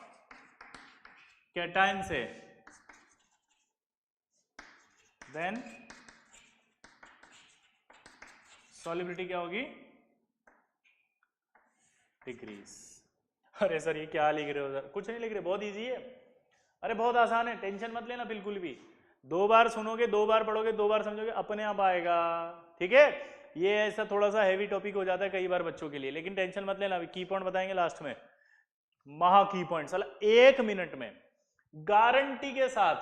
[SPEAKER 1] कैटायन से, देन सॉल्युबिलिटी क्या होगी? डिक्रीज। अरे सर ये क्या लिख रहे हो सर? कुछ नहीं लिख रहे, बहुत इजी है। अरे बहुत आसान है, टेंशन मत लेना बिल्कुल भी। 2 बार सुनोगे, 2 बार पढ़ोगे, 2 बार समझोगे, अपने आप आएगा। ठीक है, ये ऐसा थोड़ा सा हैवी टॉपिक हो जाता है कई बार बच्चों के लिए, लेकिन टेंशन मत लेना, अभी की पॉइंट बताएंगे लास्ट में, महा की पॉइंट। साला 1 मिनट में गारंटी के साथ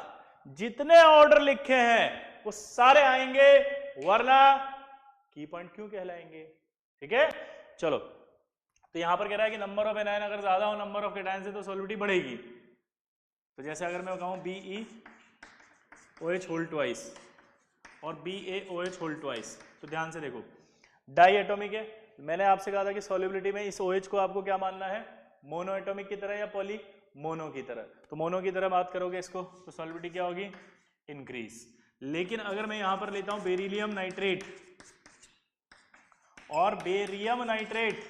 [SPEAKER 1] जितने ऑर्डर लिखे हैं वो सारे आएंगे, वरना की पॉइंट क्यों कहलाएंगे? ठीक है, चलो। तो यहां पर कह रहा है कि नंबर ऑफ एनायन अगर ज्यादा हो नंबर ऑफ कैटायन से तो सॉल्युबिलिटी बढ़ेगी। तो जैसे अगर मैं कहूं BeOH होल ट्वाइस और BaOH होल ट्वाइस, तो ध्यान से देखो, डाई एटॉमिक है। मैंने आपसे कहा था कि सॉल्युबिलिटी में इस OH को आपको क्या मानना है? मोनो एटॉमिक की तरह या पॉली मोनो की तरह? तो मोनो की तरह बात करोगे इसको तो सॉल्युबिलिटी क्या होगी? इंक्रीज। लेकिन अगर मैं यहां पर लेता हूं बेरिलियम नाइट्रेट और बेरियम नाइट्रेट,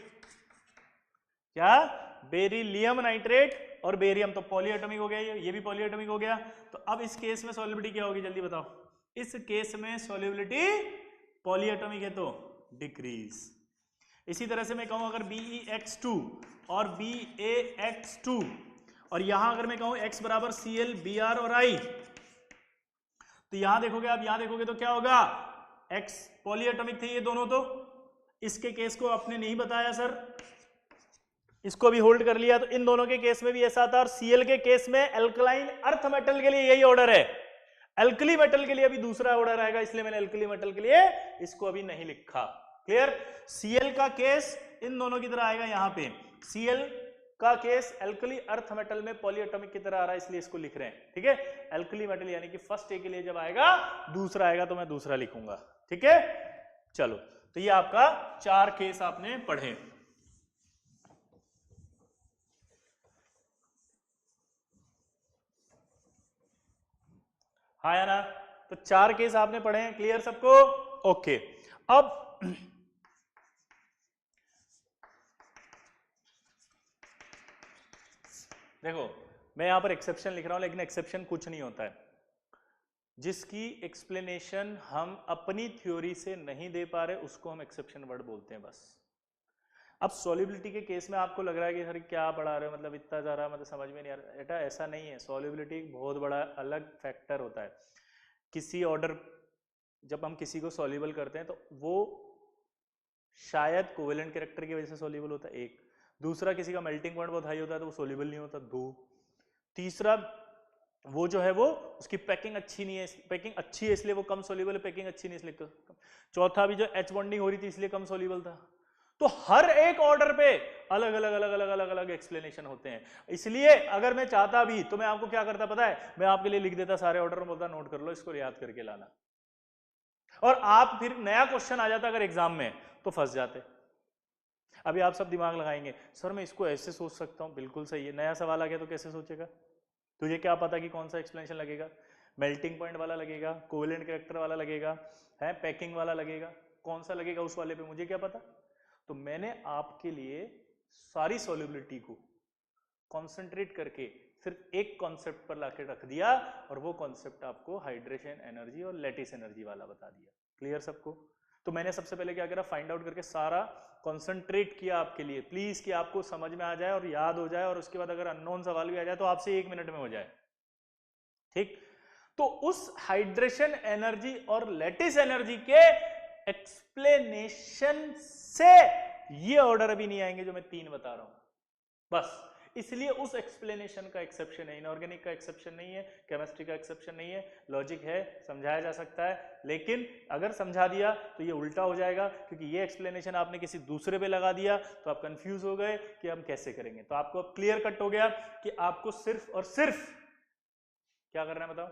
[SPEAKER 1] क्या? बेरिलियम नाइट्रेट और बेरियम, तो पॉलीएटॉमिक हो गया, ये भी पॉलीएटॉमिक हो गया। तो अब इस केस में सॉल्युबिलिटी क्या होगी? जल्दी बताओ। इस केस में सॉल्युबिलिटी पॉलीएटॉमिक है तो डिक्रीज। इसी तरह से मैं कहूं अगर BeX2 और BaX2 और यहां अगर मैं कहूं X बराबर Cl Br और I, तो यहां देखोगे आप, यहां देखोगे तो क्या होगा? X पॉलीएटॉमिक थे ये दोनों, तो इसके केस को आपने नहीं बताया सर, इसको भी होल्ड कर लिया, तो इन दोनों के केस में भी ऐसा था। और Cl के केस में एल्कलाइन अर्थ मेटल के लिए यही ऑर्डर है, एल्कली मेटल के लिए अभी दूसरा ऑर्डर आएगा, इसलिए मैंने एल्कली मेटल के लिए इसको अभी नहीं लिखा। क्लियर? Cl का केस इन दोनों की तरह आएगा, यहां पे Cl का केस एल्कली अर्थ मेटल में पॉलीएटॉमिक की तरह आ रहा है, इसलिए इसको लिख रहे हैं। ठीक है, एल्कली मेटल यानी कि फर्स्ट ए के लिए जब आएगा, दूसरा आएगा तो मैं दूसरा लिखूंगा। ठीक है, चलो। तो ये आपका 4 केस आपने पढ़े। हाँ या ना? तो 4 केस आपने पढ़े हैं, क्लियर सबको? ओके। अब देखो, मैं यहां पर एक्सेप्शन लिख रहा हूं, लेकिन एक्सेप्शन कुछ नहीं होता है। जिसकी एक्सप्लेनेशन हम अपनी थ्योरी से नहीं दे पा रहे उसको हम एक्सेप्शन वर्ड बोलते हैं, बस। अब सॉल्युबिलिटी के केस में आपको लग रहा है कि सर क्या पढ़ा रहे हो, मतलब इतना ज़्यादा मतलब समझ में नहीं आ रहा। बेटा ऐसा नहीं है, सॉल्युबिलिटी एक बहुत बड़ा अलग फैक्टर होता है। किसी ऑर्डर, जब हम किसी को सॉल्युबल करते हैं तो वो शायद कोवेलेंट कैरेक्टर की वजह से सॉल्युबल होता है, एक। दूसरा, किसी का मेल्टिंग पॉइंट बहुत हाई होता है तो वो सॉल्युबल नहीं होता, 2। तीसरा, वो जो है वो उसकी पैकिंग अच्छी नहीं है, पैकिंग अच्छी है इसलिए वो कम सॉल्युबल है, पैकिंग अच्छी नहीं इसलिए कम। चौथा भी जो एच बॉन्डिंग हो रही थी इसलिए कम सॉल्युबल था। तो हर एक ऑर्डर पे अलग अलग अलग अलग अलग अलग एक्सप्लेनेशन होते हैं। इसलिए अगर मैं चाहता भी तो मैं आपको क्या करता पता है? मैं आपके लिए लिख देता सारे ऑर्डर में, बोलता नोट कर लो, इसको याद करके लाना। और आप फिर नया क्वेश्चन आ जाता अगर एग्जाम में तो फंस जाते। अभी आप सब दिमाग लगाएंगे, सर मैं इसको ऐसे सोच सकता हूं, बिल्कुल सही है। नया सवाल आ गया तो कैसे सोचेगा? तुझे क्या पता कि कौन सा एक्सप्लेनेशन लगेगा? मेल्टिंग पॉइंट वाला लगेगा, कोवेलेंट कैरेक्टर वाला लगेगा, है पैकिंग वाला लगेगा, कौन सा लगेगा उस वाले पे मुझे क्या पता? तो मैंने आपके लिए सारी सॉल्युबिलिटी को कंसंट्रेट करके सिर्फ एक कॉन्सेप्ट पर लाके रख दिया, और वो कॉन्सेप्ट आपको हाइड्रेशन एनर्जी और लैटिस एनर्जी वाला बता दिया। क्लियर सबको? तो मैंने सबसे पहले क्या करा, फाइंड आउट करके सारा कंसंट्रेट किया आपके लिए, प्लीज, कि आपको समझ में आ जाए और याद हो जाए, और उसके बाद अगर अननोन सवाल भी आ जाए तो आपसे 1 मिनट में हो जाए। ठीक? तो उस हाइड्रेशन एनर्जी और लैटिस एनर्जी के एक्सप्लेनेशन से ये ऑर्डर अभी नहीं आएंगे जो मैं 3 बता रहा हूं, बस। इसलिए उस एक्सप्लेनेशन का एक्सेप्शन है, इनऑर्गेनिक का एक्सेप्शन नहीं है, केमिस्ट्री का एक्सेप्शन नहीं है। लॉजिक है, समझाया जा सकता है, लेकिन अगर समझा दिया तो ये उल्टा हो जाएगा, क्योंकि ये एक्सप्लेनेशन आपने किसी दूसरे पे लगा दिया तो आप कंफ्यूज हो गए कि हम कैसे करेंगे। तो आपको अब क्लियर कट हो गया कि आपको सिर्फ और सिर्फ क्या करना है, बताओ?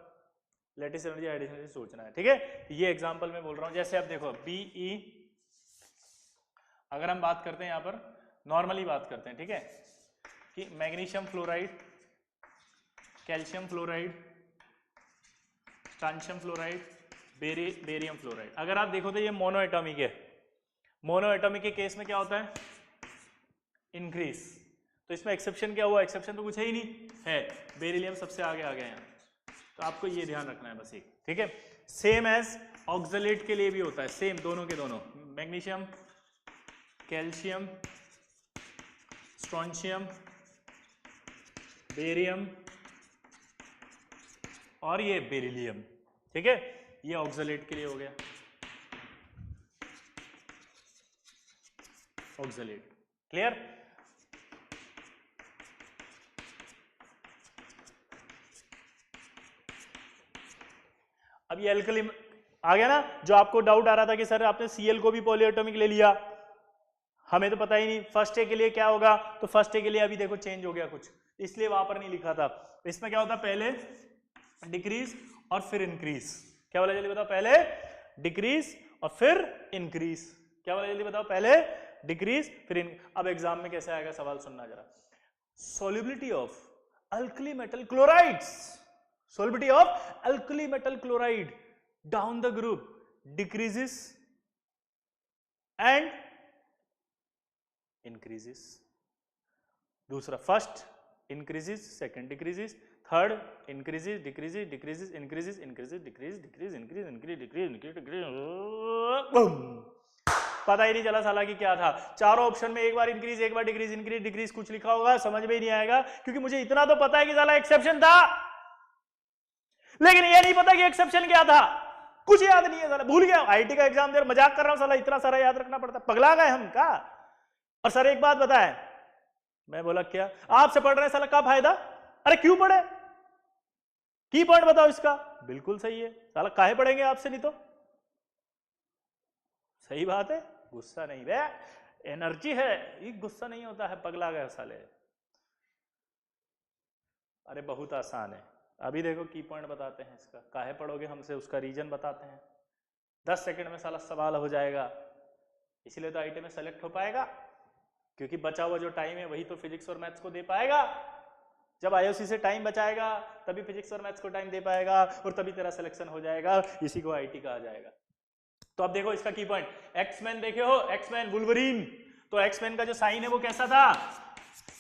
[SPEAKER 1] लैटिस एनर्जी, हाइड्रेशन एनर्जी सोचना है। ठीक है, ये एग्जांपल मैं बोल रहा हूं। जैसे आप देखो BE, अगर हम बात करते हैं यहां पर नॉर्मली बात करते हैं, ठीक है, कि magnesium fluoride, calcium fluoride, स्ट्रांशियम fluoride, barium fluoride. अगर आप देखो तो ये मोनो एटॉमिक है, मोनो एटॉमिक के केस में क्या होता है, इंक्रीज। तो इसमें एक्सेप्शन क्या हुआ, एक्सेप्शन तो कुछ है ही नहीं, है बेरिलियम सबसे आगे आ गया यहाँ, तो आपको ये ध्यान रखना है बस एक, ठीक है। सेम एज ऑक्सलेट के लिए भी होता है, सेम दोनों के दोनों, मैग्नीशियम, कैल्शियम, स्ट्रोंशियम, बेरियम और ये बेरिलियम, ठीक है। ये ऑक्सलेट के लिए हो गया, ऑक्सलेट, क्लियर। अब ये एल्कली आ गया ना, जो आपको डाउट आ रहा था कि सर आपने Cl को भी पॉलीएटॉमिक ले लिया, हमें तो पता ही नहीं फर्स्ट ए के लिए क्या होगा, तो फर्स्ट ए के लिए अभी देखो चेंज हो गया कुछ, इसलिए वहां पर नहीं लिखा था। इसमें क्या होता है, पहले डिक्रीज और फिर इंक्रीज। क्या बोला जल्दी बताओ, पहले डिक्रीज और फिर इंक्रीज। क्या बोला जल्दी बताओ, पहले डिक्रीज फिर अब एग्जाम में कैसे आएगा सवाल सुनना जरा। Solubility of alkali metal chlorides, solubility of alkali metal chloride down the group decreases and increases। दूसरा first increases, second decreases, third increases, decreases, decreases, increases, increases, decrease, decrease, increase, increase, decrease, increase, decrease, boom। पता ही नहीं चला साला कि क्या था, चारों option में एक बार इंक्रीज एक बार डिक्रीज, इंक्रीज डिक्रीज कुछ लिखा होगा, समझ में ही नहीं आएगा, क्योंकि मुझे इतना तो पता है कि साला एक्सेप्शन था, लेकिन ये नहीं पता कि एक्सेप्शन क्या था, कुछ याद नहीं है साला, भूल गया। आईटी का एग्जाम दे रहा, मजाक कर रहा हूं साला, इतना सारा याद रखना पड़ता, पगला गए हम का। और सर एक बात बताएं, मैं बोला क्या आपसे पढ़ रहे हैं साला, का फायदा, अरे क्यों पढ़े, की पॉइंट बताओ इसका, बिल्कुल सही है साला, काहे पढ़ेंगे आपसे, नहीं तो सही बात है, गुस्सा नहीं बे, एनर्जी है, ये गुस्सा नहीं होता है, पगला गए साले। अरे बहुत आसान है, अभी देखो की पॉइंट बताते हैं इसका, काहे पढ़ोगे हमसे, उसका रीजन बताते हैं, 10 सेकंड में साला सवाल हो जाएगा, इसलिए तो आईटी में सेलेक्ट हो पाएगा, क्योंकि बचा हुआ जो टाइम है वही तो फिजिक्स और मैथ्स को दे पाएगा। जब आईओसी से टाइम बचाएगा तभी फिजिक्स और मैथ्स को टाइम दे पाएगा, और तभी तेरा सिलेक्शन हो जाएगा, इसी को आईटी कहा जाएगा। तो अब देखो इसका की पॉइंट, एक्समैन देखे हो, एक्समैन वुल्वरीन, तो एक्समैन का जो साइन है वो कैसा था,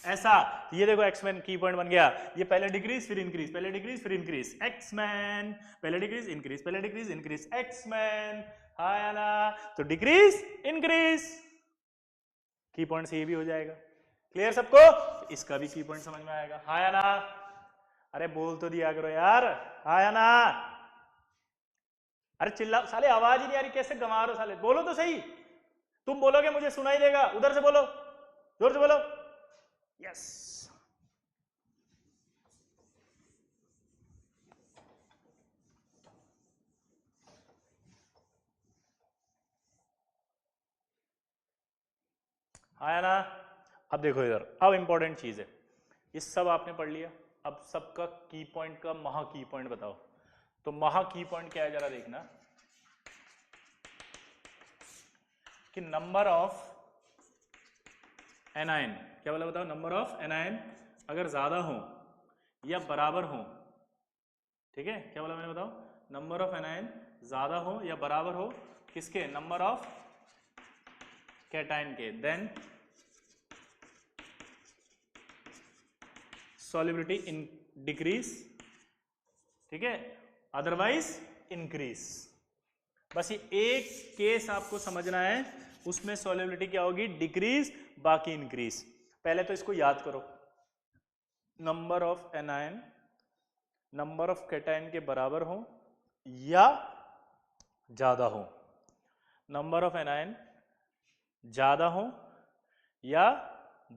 [SPEAKER 1] ऐसा, ये देखो एक्समैन की पॉइंट बन गया, ये पहले डिक्रीज फिर इंक्रीज, पहले डिक्रीज फिर इंक्रीज, एक्समैन, पहले डिक्रीज इंक्रीज, पहले डिक्रीज इंक्रीज, एक्समैन, हाँ या ना, तो डिक्रीज इंक्रीज, की पॉइंट से ये भी हो जाएगा, क्लियर सबको, इसका भी की पॉइंट समझ में आएगा, हाँ या ना, अरे बोल तो दिया करो यार, हाँ या ना, अरे चिल्ला साले, आवाज ही नहीं आ रही, कैसे गंवा रहे हो साले, बोलो तो सही, तुम बोलोगे मुझे सुनाई देगा, उधर से बोलो, जोर से बोलो, यस। आया ना, अब देखो इधर, अब इंपॉर्टेंट चीज है, ये सब आपने पढ़ लिया, अब सबका की पॉइंट का महा की पॉइंट बताओ, तो महा की पॉइंट क्या है जरा देखना, कि नंबर ऑफ एनायन, क्या बोला बताओ, नंबर ऑफ एनायन अगर ज्यादा हो या बराबर हो, ठीक है, क्या बोला मैंने बताओ, नंबर ऑफ एनायन ज्यादा हो या बराबर हो किसके, नंबर ऑफ कैटायन के, देन सॉल्युबिलिटी इन डिक्रीज, ठीक है, अदरवाइज इंक्रीज। बस ये एक केस आपको समझना है, उसमें सॉल्युबिलिटी क्या होगी, डिक्रीज, बाकी इंक्रीज। पहले तो इसको याद करो, number of anion number of cation के बराबर हो या ज्यादा हो, नंबर ऑफ एनायन ज्यादा हो या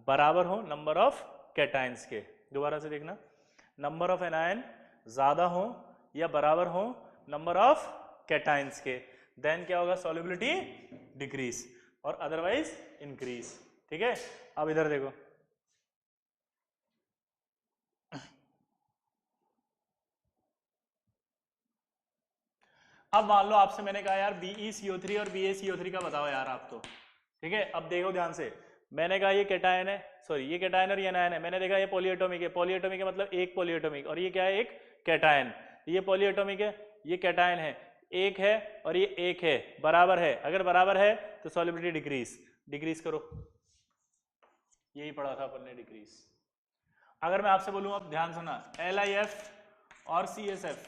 [SPEAKER 1] बराबर हो नंबर ऑफ कैटायंस के। दोबारा से देखना, नंबर ऑफ एनायन ज्यादा हो या बराबर हो नंबर ऑफ कैटायंस के, देन क्या होगा, सॉल्युबिलिटी डिक्रीज और अदरवाइज इंक्रीज, ठीक है। अब इधर देखो, अब मान लो आपसे मैंने कहा यार BeCO3 और BaCO3 का बताओ यार आप तो, ठीक है। अब देखो ध्यान से, मैंने कहा ये कैटायन है, सॉरी ये कैटायन और ये एनायन है, मैंने देखा ये पॉलीएटॉमिक है, पॉलीएटॉमिक है मतलब एक पॉलीएटॉमिक, और ये क्या है, एक कैटायन, ये पॉलीएटॉमिक है, ये कैटायन है, एक है और ये एक है, बराबर है, अगर बराबर है तो सॉलिबिलिटी डिक्रीज करो, यही पढ़ा था अपन ने, डिक्रीज। अगर मैं आपसे बोलूं, अब ध्यान सुना, LiF और CSF,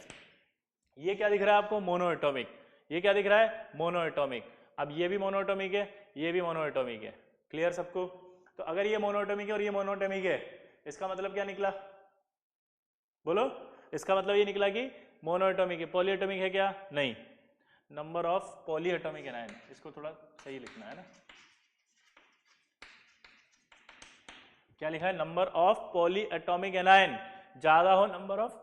[SPEAKER 1] ये क्या दिख रहा है आपको? मोनोएटॉमिक। ये क्या दिख रहा है? मोनोएटॉमिक। अब ये भी मोनोएटॉमिक है, ये भी मोनोएटॉमिक है। क्लियर सबको? तो अगर ये मोनोएटॉमिक है और ये मोनोएटॉमिक है, इसका मतलब क्या निकला? बोलो। इसका मतलब ये निकला कि मोनोएटॉमिक है। पॉलीएटॉमिक है क्या? नहीं। नंबर ऑफ पॉलीएटॉमिक एनायन, इसको थोड़ा सही लिखना है ना। क्या लिखा है? नंबर ऑफ पॉलीएटॉमिक एनायन ज्यादा हो नंबर ऑफ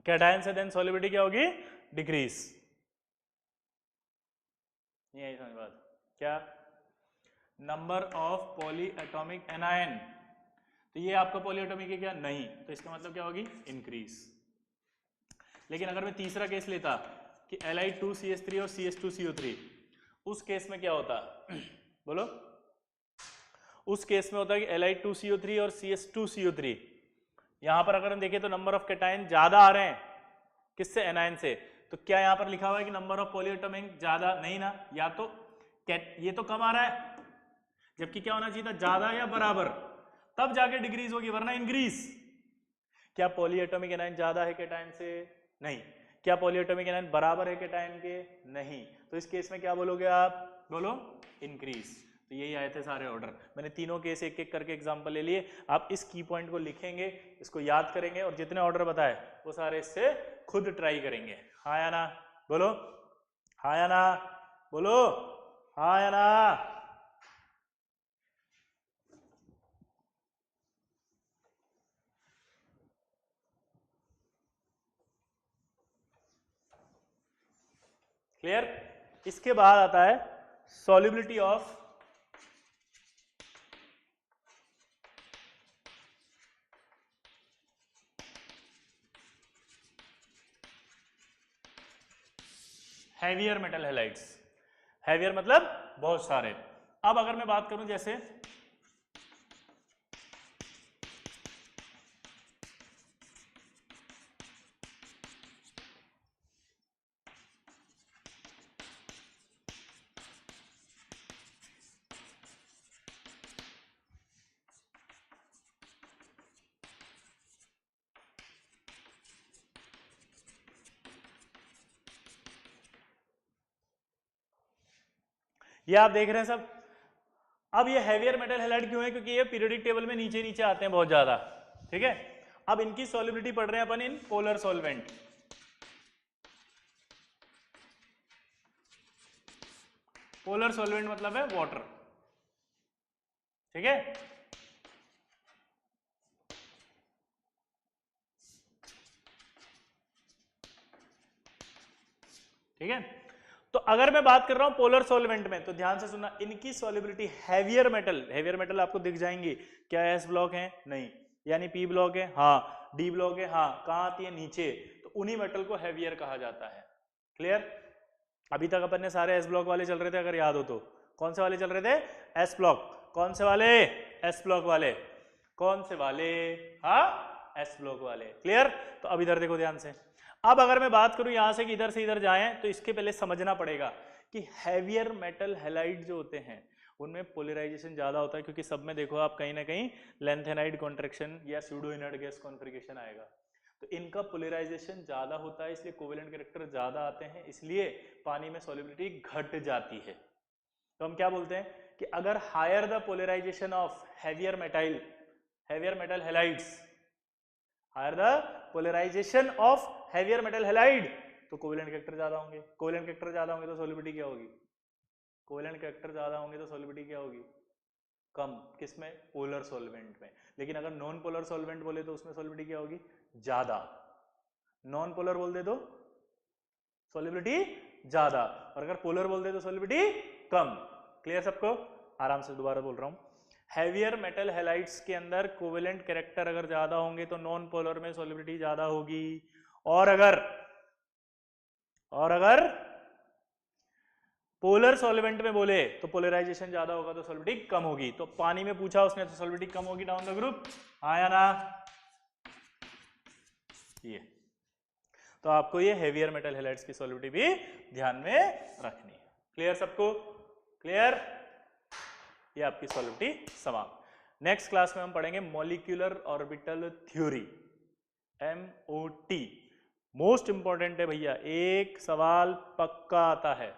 [SPEAKER 1] कैटायन से, देन सॉलिबिलिटी क्या होगी? डिक्रीज। नहीं आई समझ बात? क्या? नंबर ऑफ पॉलीएटॉमिक एनायन, तो ये आपका पॉलीएटॉमिक है क्या? नहीं, तो इसका मतलब क्या होगी? इंक्रीज। लेकिन अगर मैं तीसरा केस लेता कि Li2CH3 और CH2CO3, उस केस में क्या होता? बोलो। उस केस में होता है कि Li2CO3 और CH2CO3, यहां पर अगर हम देखें तो नंबर ऑफ कैटायन ज्यादा आ रहे हैं, किससे? एनायन से। तो क्या यहां पर लिखा हुआ है कि नंबर ऑफ पॉलीएटॉमिक ज्यादा? नहीं ना, या तो ये तो कम आ रहा है, जबकि क्या होना चाहिए था? ज्यादा या बराबर, तब जाके डिक्रीज होगी, वरना इंक्रीज। क्या पॉलीएटॉमिक एनायन ज्यादा है कैटायन से? नहीं। क्या पॉलीएटॉमिक एनायन बराबर है कैटायन के? नहीं। तो इस केस में क्या बोलोगे आप? बोलो, इंक्रीज। तो यही आए थे सारे ऑर्डर। मैंने तीनों केस एक एक करके एग्जांपल ले लिए। आप इस की पॉइंट को लिखेंगे, इसको याद करेंगे, और जितने ऑर्डर बताए वो सारे इससे खुद ट्राई करेंगे। हाँ या ना? बोलो। हाँ या ना? बोलो। हाँ या ना? क्लियर? इसके बाद आता है solubility of heavier metal halides. Heavier मतलब बहुत सारे। अब अगर मैं बात करूं, जैसे ये आप देख रहे हैं सब। अब ये हैवियर मेटल हैलाइड क्यों है? क्योंकि ये पीरियोडिक टेबल में नीचे नीचे आते हैं बहुत ज्यादा। ठीक है, अब इनकी सॉल्युबिलिटी पढ़ रहे हैं अपन in polar solvent. Polar solvent मतलब है वाटर। ठीक है, ठीक है। तो अगर मैं बात कर रहा हूं पोलर सॉल्वेंट में, तो ध्यान से सुनना, इनकी सॉल्युबिलिटी हैवियर मेटल आपको दिख जाएंगी। क्या एस ब्लॉक है? नहीं। यानी पी ब्लॉक है? हाँ। डी ब्लॉक है? हाँ। कहां आती है? नीचे। तो उन्हीं मेटल को हैवियर कहा जाता है। क्लियर? अभी तक अपन ने सारे एस ब्लॉक वाले चल रहे थे, अगर याद हो तो। कौन से वाले चल रहे थे? S block. कौन से वाले? एस ब्लॉक वाले। कौन से वाले? हाँ, एस ब्लॉक वाले। क्लियर? तो अब इधर देखो ध्यान से। अब अगर मैं बात करूं यहां से कि इधर से इधर जाएं, तो इसके पहले समझना पड़ेगा कि हैवियर मेटल हैलाइड जो होते हैं उनमें पोलराइजेशन ज्यादा होता है, क्योंकि सब में देखो आप कहीं ना कहीं लेंथेनाइड कॉन्ट्रैक्शन या स्यूडो इनर्ट गैस कॉन्फिगरेशन आएगा। तो इनका पोलराइजेशन ज्यादा होता है, इसलिए कोवेलेंट कैरेक्टर ज्यादा आते हैं, इसलिए पानी में सॉल्युबिलिटी घट जाती है। तो हम क्या बोलते हैं कि अगर higher the polarisation of heavier metal halides, higher the polarisation of heavier metal halide, तो कोवेलेंट कैरेक्टर ज्यादा होंगे। कोवेलेंट कैरेक्टर ज्यादा होंगे तो सॉल्युबिलिटी क्या होगी? कोवेलेंट कैरेक्टर ज्यादा होंगे तो सॉल्युबिलिटी क्या होगी? कम। किसमें? पोलर सॉल्वेंट में। लेकिन अगर नॉन पोलर सॉल्वेंट बोले तो उसमें सॉल्युबिलिटी क्या होगी? ज्यादा। नॉन पोलर बोल दे तो सॉल्युबिलिटी ज्यादा, और अगर पोलर बोल दे तो सॉल्युबिलिटी कम। क्लियर सबको? आराम से दोबारा बोल रहा हूं। हैवियर मेटल हैलाइड्स के अंदर कोवेलेंट कैरेक्टर अगर ज्यादा होंगे तो नॉन पोलर में सॉल्युबिलिटी ज्यादा होगी, और अगर पोलर सॉल्वेंट में बोले तो पोलराइजेशन ज्यादा होगा तो सॉल्युबिलिटी कम होगी। तो पानी में पूछा उसने तो सॉल्युबिलिटी कम होगी डाउन द ग्रुप। हाँ या ना? ये तो आपको ये हेवियर मेटल हैलाइड्स की सॉल्युबिलिटी भी ध्यान में रखनी है। क्लियर सबको? क्लियर? ये आपकी सॉल्युबिलिटी समाप्त। नेक्स्ट क्लास में हम पढ़ेंगे molecular orbital theory, MOT। Most important है भैया, एक सवाल पक्का आता है,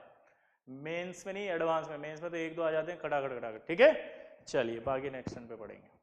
[SPEAKER 1] मेंस में नहीं एडवांस में। मेंस में तो एक दो आ जाते हैं खटाखट खटाखट, ठीक है। चलिए बाकी नेक्स्ट टाइम पे पढ़ेंगे।